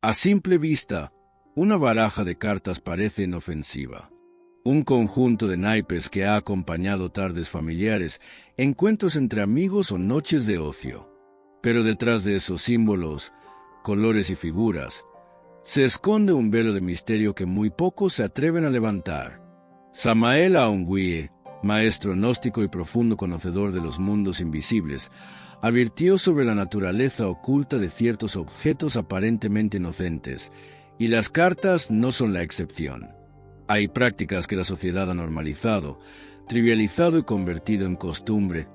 A simple vista, una baraja de cartas parece inofensiva. Un conjunto de naipes que ha acompañado tardes familiares, encuentros entre amigos o noches de ocio. Pero detrás de esos símbolos, colores y figuras, se esconde un velo de misterio que muy pocos se atreven a levantar. Samael Aungwie, maestro gnóstico y profundo conocedor de los mundos invisibles, advirtió sobre la naturaleza oculta de ciertos objetos aparentemente inocentes, y las cartas no son la excepción. Hay prácticas que la sociedad ha normalizado, trivializado y convertido en costumbre,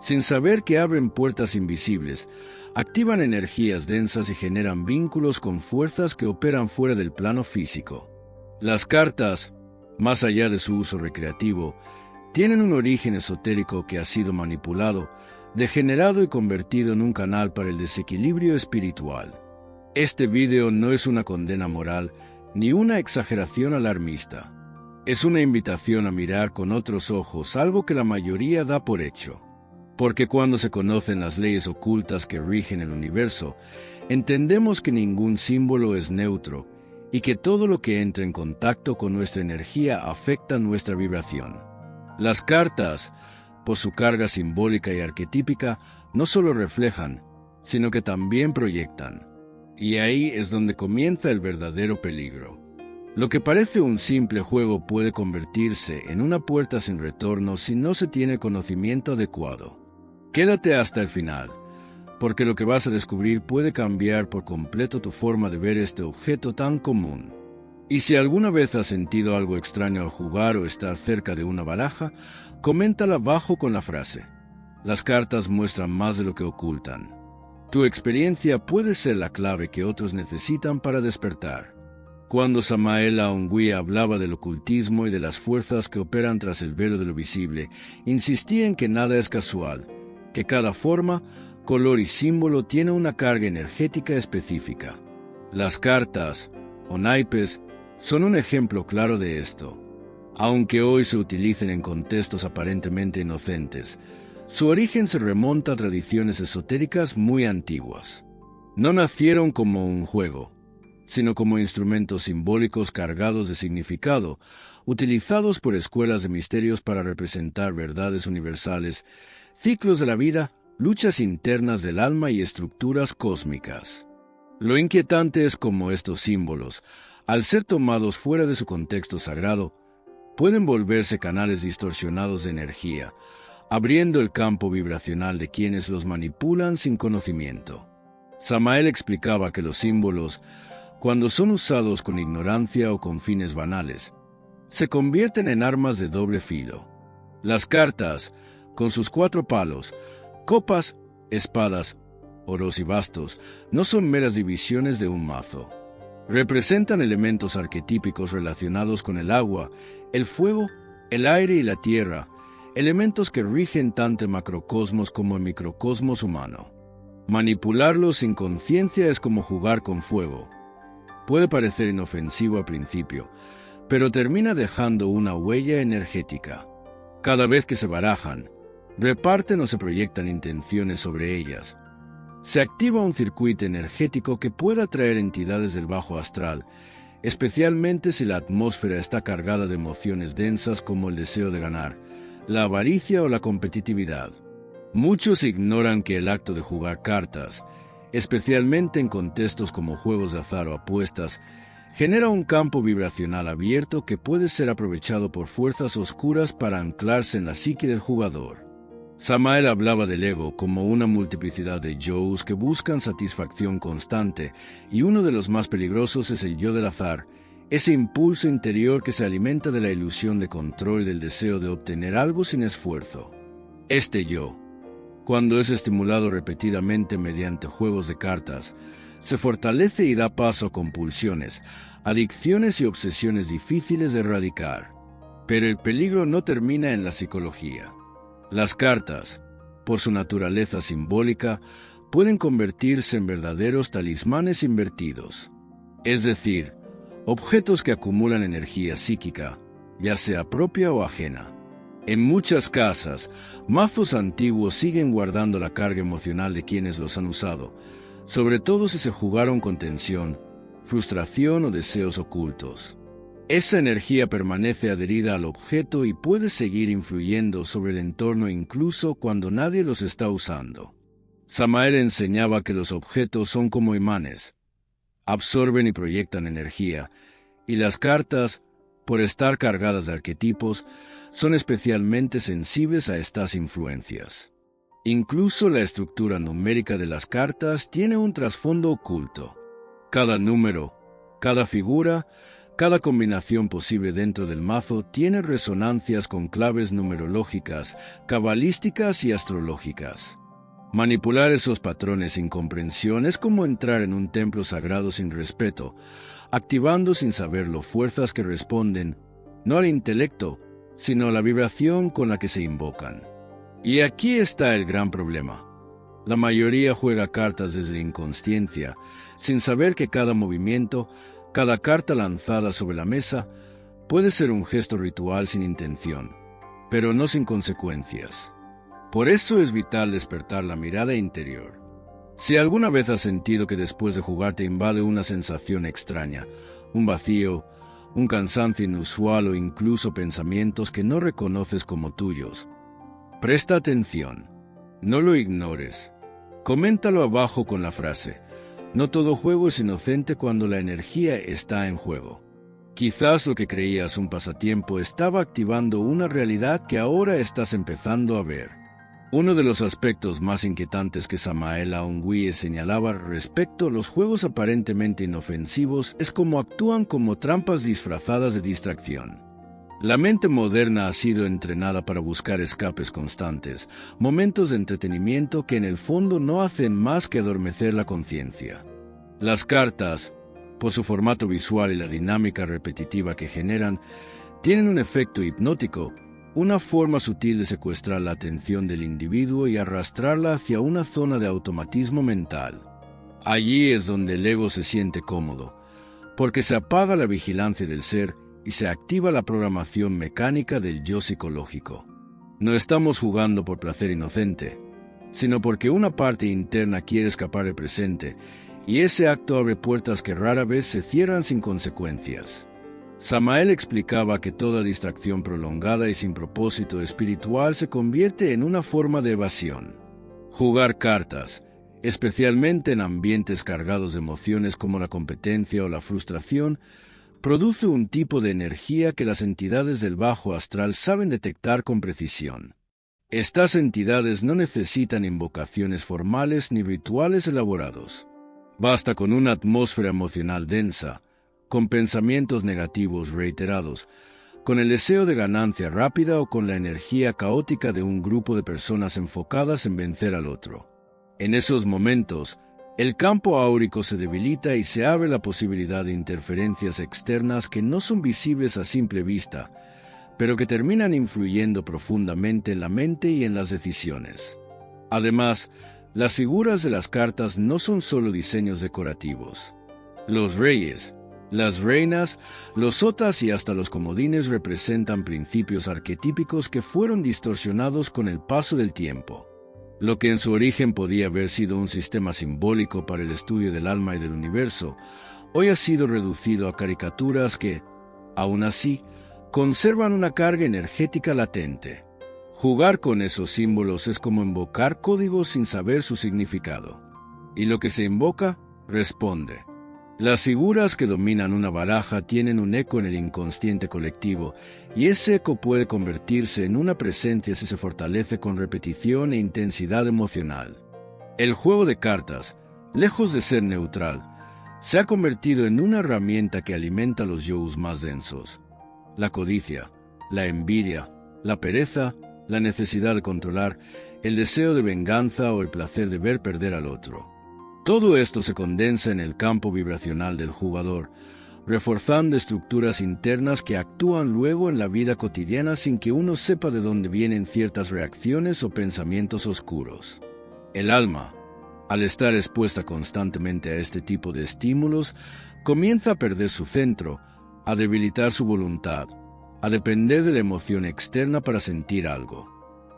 sin saber que abren puertas invisibles, activan energías densas y generan vínculos con fuerzas que operan fuera del plano físico. Las cartas, más allá de su uso recreativo, tienen un origen esotérico que ha sido manipulado, degenerado y convertido en un canal para el desequilibrio espiritual. Este vídeo no es una condena moral ni una exageración alarmista. Es una invitación a mirar con otros ojos algo que la mayoría da por hecho. Porque cuando se conocen las leyes ocultas que rigen el universo, entendemos que ningún símbolo es neutro y que todo lo que entra en contacto con nuestra energía afecta nuestra vibración. Las cartas, por su carga simbólica y arquetípica, no solo reflejan, sino que también proyectan. Y ahí es donde comienza el verdadero peligro. Lo que parece un simple juego puede convertirse en una puerta sin retorno si no se tiene conocimiento adecuado. Quédate hasta el final, porque lo que vas a descubrir puede cambiar por completo tu forma de ver este objeto tan común. Y si alguna vez has sentido algo extraño al jugar o estar cerca de una baraja, coméntala abajo con la frase: las cartas muestran más de lo que ocultan. Tu experiencia puede ser la clave que otros necesitan para despertar. Cuando Samael Aungwie hablaba del ocultismo y de las fuerzas que operan tras el velo de lo visible, insistía en que nada es casual, que cada forma, color y símbolo tiene una carga energética específica. Las cartas, o naipes, son un ejemplo claro de esto. Aunque hoy se utilicen en contextos aparentemente inocentes, su origen se remonta a tradiciones esotéricas muy antiguas. No nacieron como un juego, sino como instrumentos simbólicos cargados de significado, utilizados por escuelas de misterios para representar verdades universales, ciclos de la vida, luchas internas del alma y estructuras cósmicas. Lo inquietante es cómo estos símbolos, al ser tomados fuera de su contexto sagrado, pueden volverse canales distorsionados de energía, abriendo el campo vibracional de quienes los manipulan sin conocimiento. Samael explicaba que los símbolos, cuando son usados con ignorancia o con fines banales, se convierten en armas de doble filo. Las cartas, con sus 4 palos, copas, espadas, oros y bastos, no son meras divisiones de un mazo. Representan elementos arquetípicos relacionados con el agua, el fuego, el aire y la tierra, elementos que rigen tanto el macrocosmos como el microcosmos humano. Manipularlos sin conciencia es como jugar con fuego. Puede parecer inofensivo al principio, pero termina dejando una huella energética. Cada vez que se barajan, reparten o se proyectan intenciones sobre ellas. Se activa un circuito energético que puede atraer entidades del bajo astral, especialmente si la atmósfera está cargada de emociones densas como el deseo de ganar, la avaricia o la competitividad. Muchos ignoran que el acto de jugar cartas, especialmente en contextos como juegos de azar o apuestas, genera un campo vibracional abierto que puede ser aprovechado por fuerzas oscuras para anclarse en la psique del jugador. Samael hablaba del ego como una multiplicidad de yo's que buscan satisfacción constante, y uno de los más peligrosos es el yo del azar, ese impulso interior que se alimenta de la ilusión de control y del deseo de obtener algo sin esfuerzo. Este yo, cuando es estimulado repetidamente mediante juegos de cartas, se fortalece y da paso a compulsiones, adicciones y obsesiones difíciles de erradicar. Pero el peligro no termina en la psicología. Las cartas, por su naturaleza simbólica, pueden convertirse en verdaderos talismanes invertidos. Es decir, objetos que acumulan energía psíquica, ya sea propia o ajena. En muchas casas, mazos antiguos siguen guardando la carga emocional de quienes los han usado, sobre todo si se jugaron con tensión, frustración o deseos ocultos. Esa energía permanece adherida al objeto y puede seguir influyendo sobre el entorno incluso cuando nadie los está usando. Samael enseñaba que los objetos son como imanes, absorben y proyectan energía, y las cartas, por estar cargadas de arquetipos, son especialmente sensibles a estas influencias. Incluso la estructura numérica de las cartas tiene un trasfondo oculto. Cada número, cada figura, cada combinación posible dentro del mazo tiene resonancias con claves numerológicas, cabalísticas y astrológicas. Manipular esos patrones sin comprensión es como entrar en un templo sagrado sin respeto, activando sin saberlo fuerzas que responden no al intelecto, sino a la vibración con la que se invocan. Y aquí está el gran problema. La mayoría juega cartas desde la inconsciencia, sin saber que cada movimiento, cada carta lanzada sobre la mesa, puede ser un gesto ritual sin intención, pero no sin consecuencias. Por eso es vital despertar la mirada interior. Si alguna vez has sentido que después de jugar te invade una sensación extraña, un vacío, un cansancio inusual o incluso pensamientos que no reconoces como tuyos, presta atención. No lo ignores. Coméntalo abajo con la frase: no todo juego es inocente cuando la energía está en juego. Quizás lo que creías un pasatiempo estaba activando una realidad que ahora estás empezando a ver. Uno de los aspectos más inquietantes que Samael Aun-Weor señalaba respecto a los juegos aparentemente inofensivos es cómo actúan como trampas disfrazadas de distracción. La mente moderna ha sido entrenada para buscar escapes constantes, momentos de entretenimiento que en el fondo no hacen más que adormecer la conciencia. Las cartas, por su formato visual y la dinámica repetitiva que generan, tienen un efecto hipnótico, una forma sutil de secuestrar la atención del individuo y arrastrarla hacia una zona de automatismo mental. Allí es donde el ego se siente cómodo, porque se apaga la vigilancia del ser y se activa la programación mecánica del yo psicológico. No estamos jugando por placer inocente, sino porque una parte interna quiere escapar del presente, y ese acto abre puertas que rara vez se cierran sin consecuencias. Samael explicaba que toda distracción prolongada y sin propósito espiritual se convierte en una forma de evasión. Jugar cartas, especialmente en ambientes cargados de emociones como la competencia o la frustración, produce un tipo de energía que las entidades del bajo astral saben detectar con precisión. Estas entidades no necesitan invocaciones formales ni rituales elaborados. Basta con una atmósfera emocional densa, con pensamientos negativos reiterados, con el deseo de ganancia rápida o con la energía caótica de un grupo de personas enfocadas en vencer al otro. En esos momentos, el campo áurico se debilita y se abre la posibilidad de interferencias externas que no son visibles a simple vista, pero que terminan influyendo profundamente en la mente y en las decisiones. Además, las figuras de las cartas no son solo diseños decorativos. Los reyes, las reinas, los sotas y hasta los comodines representan principios arquetípicos que fueron distorsionados con el paso del tiempo. Lo que en su origen podía haber sido un sistema simbólico para el estudio del alma y del universo, hoy ha sido reducido a caricaturas que, aún así, conservan una carga energética latente. Jugar con esos símbolos es como invocar códigos sin saber su significado. Y lo que se invoca, responde. Las figuras que dominan una baraja tienen un eco en el inconsciente colectivo, y ese eco puede convertirse en una presencia si se fortalece con repetición e intensidad emocional. El juego de cartas, lejos de ser neutral, se ha convertido en una herramienta que alimenta los yos más densos. La codicia, la envidia, la pereza, la necesidad de controlar, el deseo de venganza o el placer de ver perder al otro. Todo esto se condensa en el campo vibracional del jugador, reforzando estructuras internas que actúan luego en la vida cotidiana sin que uno sepa de dónde vienen ciertas reacciones o pensamientos oscuros. El alma, al estar expuesta constantemente a este tipo de estímulos, comienza a perder su centro, a debilitar su voluntad, a depender de la emoción externa para sentir algo.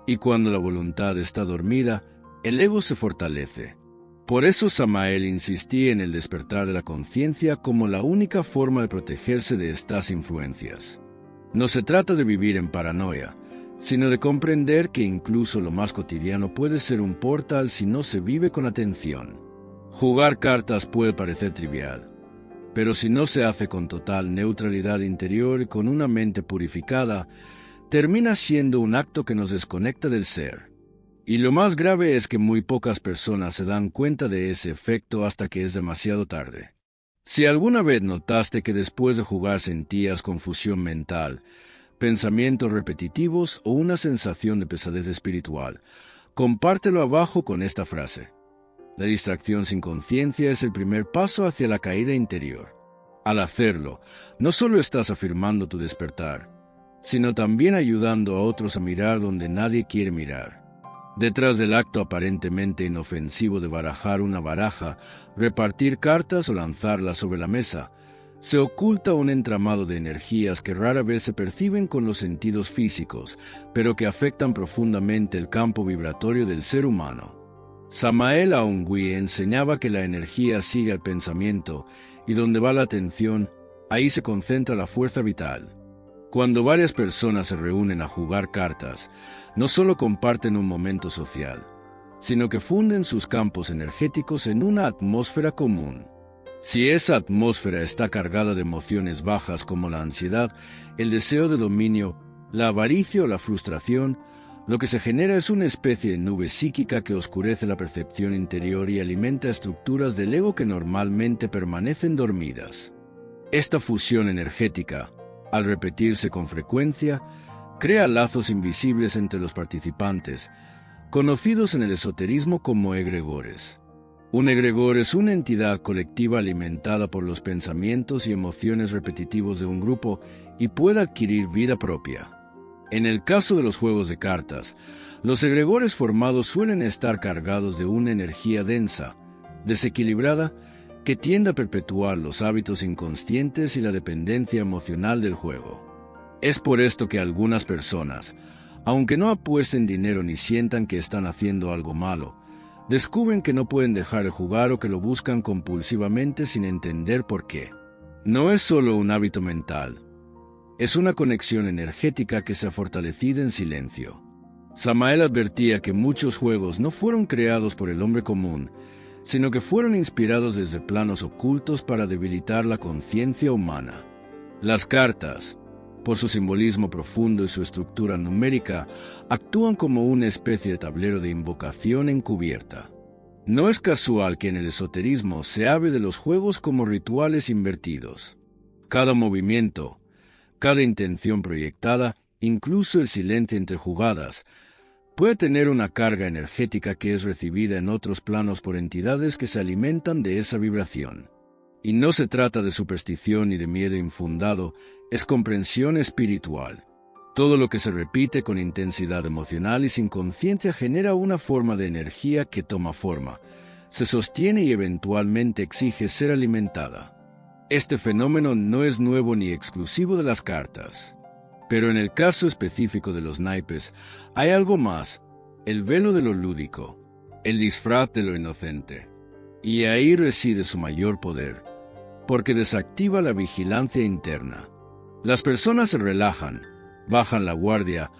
Y cuando la voluntad está dormida, el ego se fortalece. Por eso Samael insistía en el despertar de la conciencia como la única forma de protegerse de estas influencias. No se trata de vivir en paranoia, sino de comprender que incluso lo más cotidiano puede ser un portal si no se vive con atención. Jugar cartas puede parecer trivial, pero si no se hace con total neutralidad interior y con una mente purificada, termina siendo un acto que nos desconecta del ser. Y lo más grave es que muy pocas personas se dan cuenta de ese efecto hasta que es demasiado tarde. Si alguna vez notaste que después de jugar sentías confusión mental, pensamientos repetitivos o una sensación de pesadez espiritual, compártelo abajo con esta frase: la distracción sin conciencia es el primer paso hacia la caída interior. Al hacerlo, no solo estás afirmando tu despertar, sino también ayudando a otros a mirar donde nadie quiere mirar. Detrás del acto aparentemente inofensivo de barajar una baraja, repartir cartas o lanzarlas sobre la mesa, se oculta un entramado de energías que rara vez se perciben con los sentidos físicos, pero que afectan profundamente el campo vibratorio del ser humano. Samael Aungui enseñaba que la energía sigue al pensamiento, y donde va la atención, ahí se concentra la fuerza vital. Cuando varias personas se reúnen a jugar cartas, no solo comparten un momento social, sino que funden sus campos energéticos en una atmósfera común. Si esa atmósfera está cargada de emociones bajas como la ansiedad, el deseo de dominio, la avaricia o la frustración, lo que se genera es una especie de nube psíquica que oscurece la percepción interior y alimenta estructuras del ego que normalmente permanecen dormidas. Esta fusión energética, al repetirse con frecuencia, crea lazos invisibles entre los participantes, conocidos en el esoterismo como egregores. Un egregor es una entidad colectiva alimentada por los pensamientos y emociones repetitivos de un grupo y puede adquirir vida propia. En el caso de los juegos de cartas, los egregores formados suelen estar cargados de una energía densa, desequilibrada, que tiende a perpetuar los hábitos inconscientes y la dependencia emocional del juego. Es por esto que algunas personas, aunque no apuesten dinero ni sientan que están haciendo algo malo, descubren que no pueden dejar de jugar o que lo buscan compulsivamente sin entender por qué. No es solo un hábito mental, es una conexión energética que se ha fortalecido en silencio. Samael advertía que muchos juegos no fueron creados por el hombre común, sino que fueron inspirados desde planos ocultos para debilitar la conciencia humana. Las cartas, por su simbolismo profundo y su estructura numérica, actúan como una especie de tablero de invocación encubierta. No es casual que en el esoterismo se hable de los juegos como rituales invertidos. Cada movimiento, cada intención proyectada, incluso el silencio entre jugadas, puede tener una carga energética que es recibida en otros planos por entidades que se alimentan de esa vibración. Y no se trata de superstición ni de miedo infundado, es comprensión espiritual. Todo lo que se repite con intensidad emocional y sin conciencia genera una forma de energía que toma forma, se sostiene y eventualmente exige ser alimentada. Este fenómeno no es nuevo ni exclusivo de las cartas. Pero en el caso específico de los naipes, hay algo más: el velo de lo lúdico, el disfraz de lo inocente. Y ahí reside su mayor poder, porque desactiva la vigilancia interna. Las personas se relajan, bajan la guardia,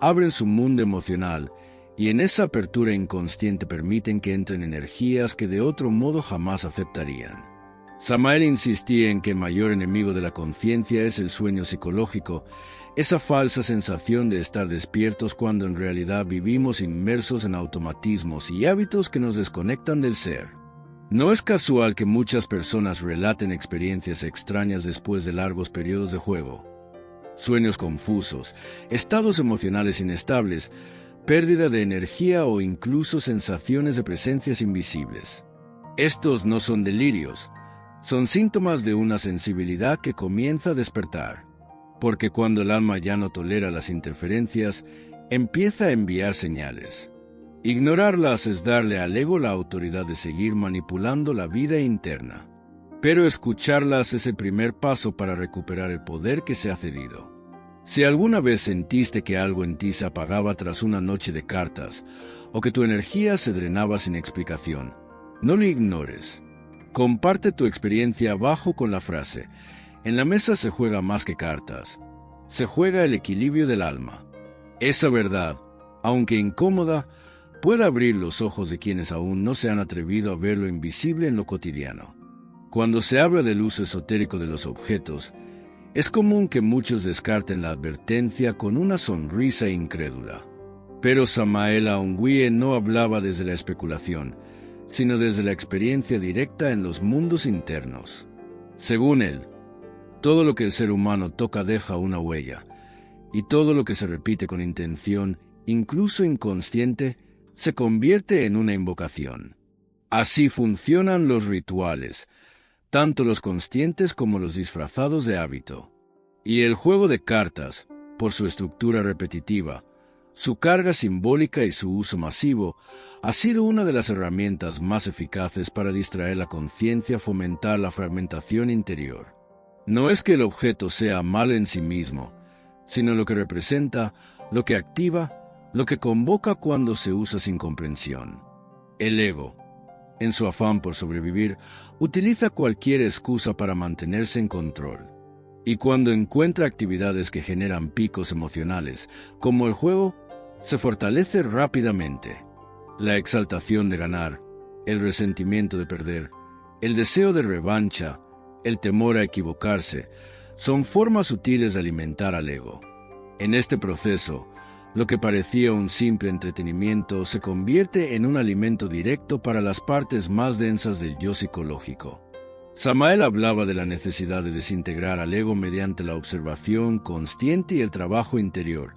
abren su mundo emocional, y en esa apertura inconsciente permiten que entren energías que de otro modo jamás aceptarían. Samael insistía en que el mayor enemigo de la conciencia es el sueño psicológico, esa falsa sensación de estar despiertos cuando en realidad vivimos inmersos en automatismos y hábitos que nos desconectan del ser. No es casual que muchas personas relaten experiencias extrañas después de largos periodos de juego. Sueños confusos, estados emocionales inestables, pérdida de energía o incluso sensaciones de presencias invisibles. Estos no son delirios, son síntomas de una sensibilidad que comienza a despertar, porque cuando el alma ya no tolera las interferencias, empieza a enviar señales. Ignorarlas es darle al ego la autoridad de seguir manipulando la vida interna, pero escucharlas es el primer paso para recuperar el poder que se ha cedido. Si alguna vez sentiste que algo en ti se apagaba tras una noche de cartas, o que tu energía se drenaba sin explicación, No lo ignores. Comparte tu experiencia abajo con la frase: en la mesa se juega más que cartas. Se juega el equilibrio del alma. Esa verdad, aunque incómoda, puede abrir los ojos de quienes aún no se han atrevido a ver lo invisible en lo cotidiano. Cuando se habla del uso esotérico de los objetos, es común que muchos descarten la advertencia con una sonrisa incrédula. Pero Samael Aun Weor no hablaba desde la especulación, sino desde la experiencia directa en los mundos internos. Según él, todo lo que el ser humano toca deja una huella, y todo lo que se repite con intención, incluso inconsciente, se convierte en una invocación. Así funcionan los rituales, tanto los conscientes como los disfrazados de hábito. Y el juego de cartas, por su estructura repetitiva, su carga simbólica y su uso masivo, ha sido una de las herramientas más eficaces para distraer la conciencia, fomentar la fragmentación interior. No es que el objeto sea malo en sí mismo, sino lo que representa, lo que activa, lo que convoca cuando se usa sin comprensión. El ego, en su afán por sobrevivir, utiliza cualquier excusa para mantenerse en control. Y cuando encuentra actividades que generan picos emocionales, como el juego, se fortalece rápidamente. La exaltación de ganar, el resentimiento de perder, el deseo de revancha, el temor a equivocarse, son formas sutiles de alimentar al ego. En este proceso, lo que parecía un simple entretenimiento se convierte en un alimento directo para las partes más densas del yo psicológico. Samael hablaba de la necesidad de desintegrar al ego mediante la observación consciente y el trabajo interior,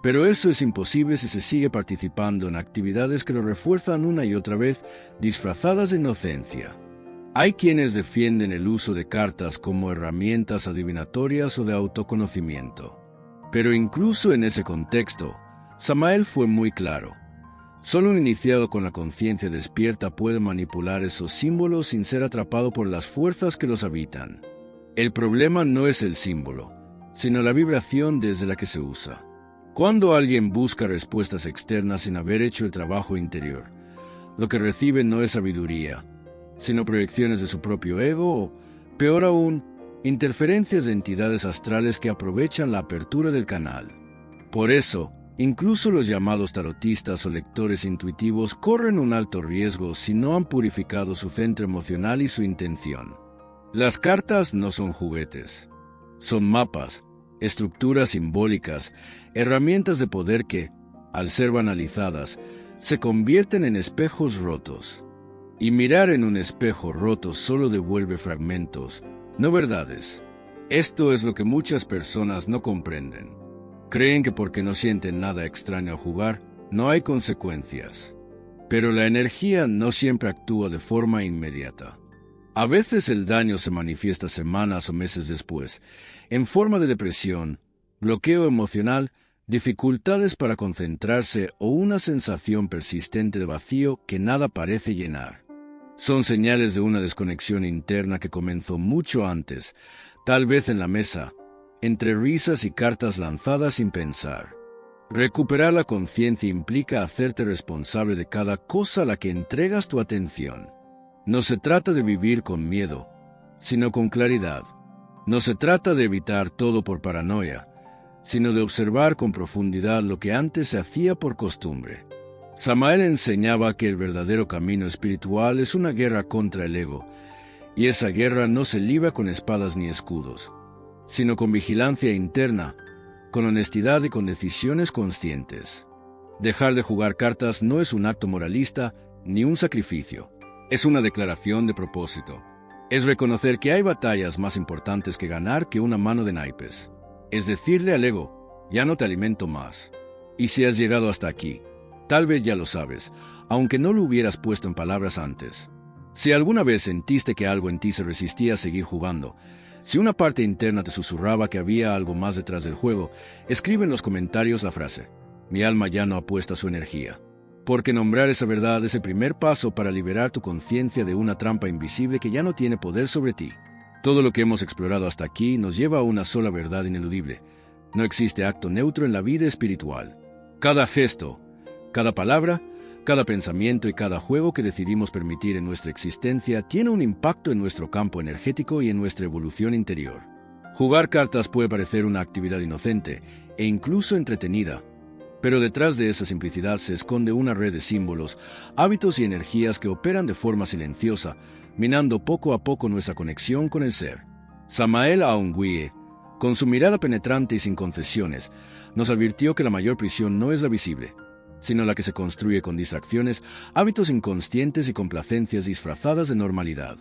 pero eso es imposible si se sigue participando en actividades que lo refuerzan una y otra vez, disfrazadas de inocencia. Hay quienes defienden el uso de cartas como herramientas adivinatorias o de autoconocimiento. Pero incluso en ese contexto, Samael fue muy claro. Solo un iniciado con la conciencia despierta puede manipular esos símbolos sin ser atrapado por las fuerzas que los habitan. El problema no es el símbolo, sino la vibración desde la que se usa. Cuando alguien busca respuestas externas sin haber hecho el trabajo interior, lo que recibe no es sabiduría, sino proyecciones de su propio ego o, peor aún, interferencias de entidades astrales que aprovechan la apertura del canal. Por eso, incluso los llamados tarotistas o lectores intuitivos corren un alto riesgo si no han purificado su centro emocional y su intención. Las cartas no son juguetes. Son mapas, estructuras simbólicas, herramientas de poder que, al ser banalizadas, se convierten en espejos rotos. Y mirar en un espejo roto solo devuelve fragmentos, no verdades. Esto es lo que muchas personas no comprenden. Creen que porque no sienten nada extraño al jugar, no hay consecuencias. Pero la energía no siempre actúa de forma inmediata. A veces el daño se manifiesta semanas o meses después, en forma de depresión, bloqueo emocional, dificultades para concentrarse o una sensación persistente de vacío que nada parece llenar. Son señales de una desconexión interna que comenzó mucho antes, tal vez en la mesa, entre risas y cartas lanzadas sin pensar. Recuperar la conciencia implica hacerte responsable de cada cosa a la que entregas tu atención. No se trata de vivir con miedo, sino con claridad. No se trata de evitar todo por paranoia, sino de observar con profundidad lo que antes se hacía por costumbre. Samael enseñaba que el verdadero camino espiritual es una guerra contra el ego, y esa guerra no se libra con espadas ni escudos, sino con vigilancia interna, con honestidad y con decisiones conscientes. Dejar de jugar cartas no es un acto moralista ni un sacrificio. Es una declaración de propósito. Es reconocer que hay batallas más importantes que ganar que una mano de naipes. Es decirle al ego, ya no te alimento más. Y si has llegado hasta aquí, tal vez ya lo sabes, aunque no lo hubieras puesto en palabras antes. Si alguna vez sentiste que algo en ti se resistía a seguir jugando, si una parte interna te susurraba que había algo más detrás del juego, escribe en los comentarios la frase: mi alma ya no apuesta su energía. Porque nombrar esa verdad es el primer paso para liberar tu conciencia de una trampa invisible que ya no tiene poder sobre ti. Todo lo que hemos explorado hasta aquí nos lleva a una sola verdad ineludible. No existe acto neutro en la vida espiritual. Cada gesto, cada palabra, Cada pensamiento y cada juego que decidimos permitir en nuestra existencia tiene un impacto en nuestro campo energético y en nuestra evolución interior. Jugar cartas puede parecer una actividad inocente e incluso entretenida, pero detrás de esa simplicidad se esconde una red de símbolos, hábitos y energías que operan de forma silenciosa, minando poco a poco nuestra conexión con el ser. Samael Aungwie, con su mirada penetrante y sin concesiones, nos advirtió que la mayor prisión no es la visible, sino la que se construye con distracciones, hábitos inconscientes y complacencias disfrazadas de normalidad.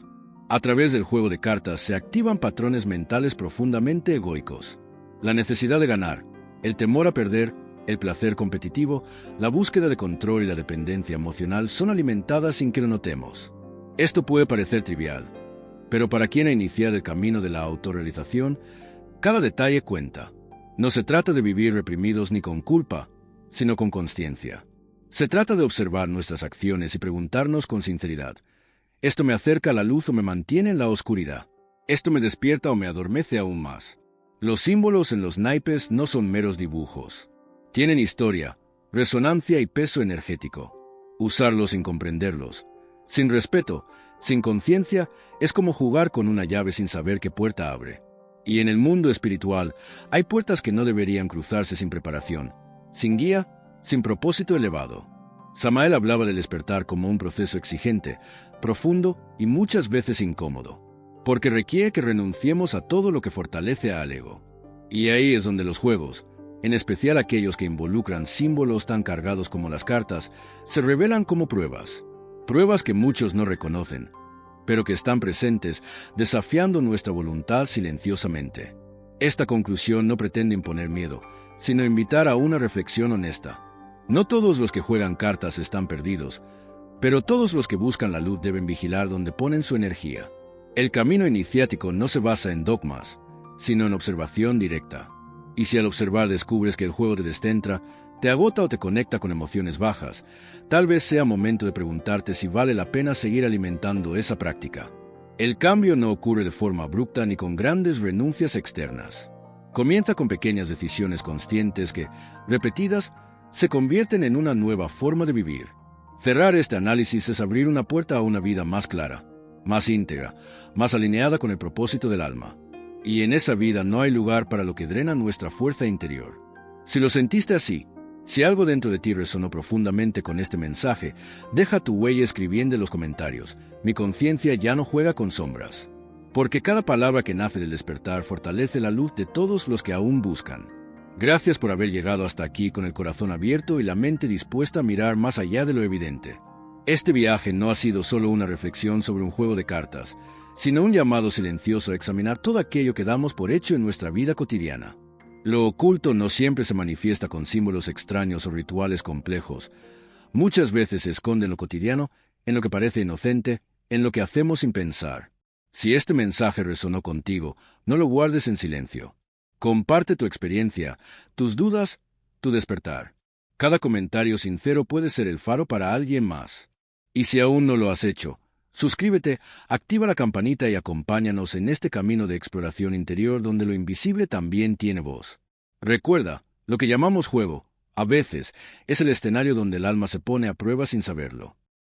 A través del juego de cartas se activan patrones mentales profundamente egoicos. La necesidad de ganar, el temor a perder, el placer competitivo, la búsqueda de control y la dependencia emocional son alimentadas sin que lo notemos. Esto puede parecer trivial, pero para quien ha iniciado el camino de la autorrealización, cada detalle cuenta. No se trata de vivir reprimidos ni con culpa, sino con consciencia. Se trata de observar nuestras acciones y preguntarnos con sinceridad: ¿esto me acerca a la luz o me mantiene en la oscuridad? ¿Esto me despierta o me adormece aún más? Los símbolos en los naipes no son meros dibujos. Tienen historia, resonancia y peso energético. Usarlos sin comprenderlos, sin respeto, sin conciencia, es como jugar con una llave sin saber qué puerta abre. Y en el mundo espiritual hay puertas que no deberían cruzarse sin preparación, sin guía, sin propósito elevado. Samael hablaba del despertar como un proceso exigente, profundo y muchas veces incómodo, porque requiere que renunciemos a todo lo que fortalece al ego. Y ahí es donde los juegos, en especial aquellos que involucran símbolos tan cargados como las cartas, se revelan como pruebas. Pruebas que muchos no reconocen, pero que están presentes, desafiando nuestra voluntad silenciosamente. Esta conclusión no pretende imponer miedo, sino invitar a una reflexión honesta. No todos los que juegan cartas están perdidos, pero todos los que buscan la luz deben vigilar dónde ponen su energía. El camino iniciático no se basa en dogmas, sino en observación directa. Y si al observar descubres que el juego te descentra, te agota o te conecta con emociones bajas, tal vez sea momento de preguntarte si vale la pena seguir alimentando esa práctica. El cambio no ocurre de forma abrupta ni con grandes renuncias externas. Comienza con pequeñas decisiones conscientes que, repetidas, se convierten en una nueva forma de vivir. Cerrar este análisis es abrir una puerta a una vida más clara, más íntegra, más alineada con el propósito del alma. Y en esa vida no hay lugar para lo que drena nuestra fuerza interior. Si lo sentiste así, si algo dentro de ti resonó profundamente con este mensaje, deja tu huella escribiendo en los comentarios: mi conciencia ya no juega con sombras. Porque cada palabra que nace del despertar fortalece la luz de todos los que aún buscan. Gracias por haber llegado hasta aquí con el corazón abierto y la mente dispuesta a mirar más allá de lo evidente. Este viaje no ha sido solo una reflexión sobre un juego de cartas, sino un llamado silencioso a examinar todo aquello que damos por hecho en nuestra vida cotidiana. Lo oculto no siempre se manifiesta con símbolos extraños o rituales complejos. Muchas veces se esconde en lo cotidiano, en lo que parece inocente, en lo que hacemos sin pensar. Si este mensaje resonó contigo, no lo guardes en silencio. Comparte tu experiencia, tus dudas, tu despertar. Cada comentario sincero puede ser el faro para alguien más. Y si aún no lo has hecho, suscríbete, activa la campanita y acompáñanos en este camino de exploración interior donde lo invisible también tiene voz. Recuerda, lo que llamamos juego, a veces, es el escenario donde el alma se pone a prueba sin saberlo.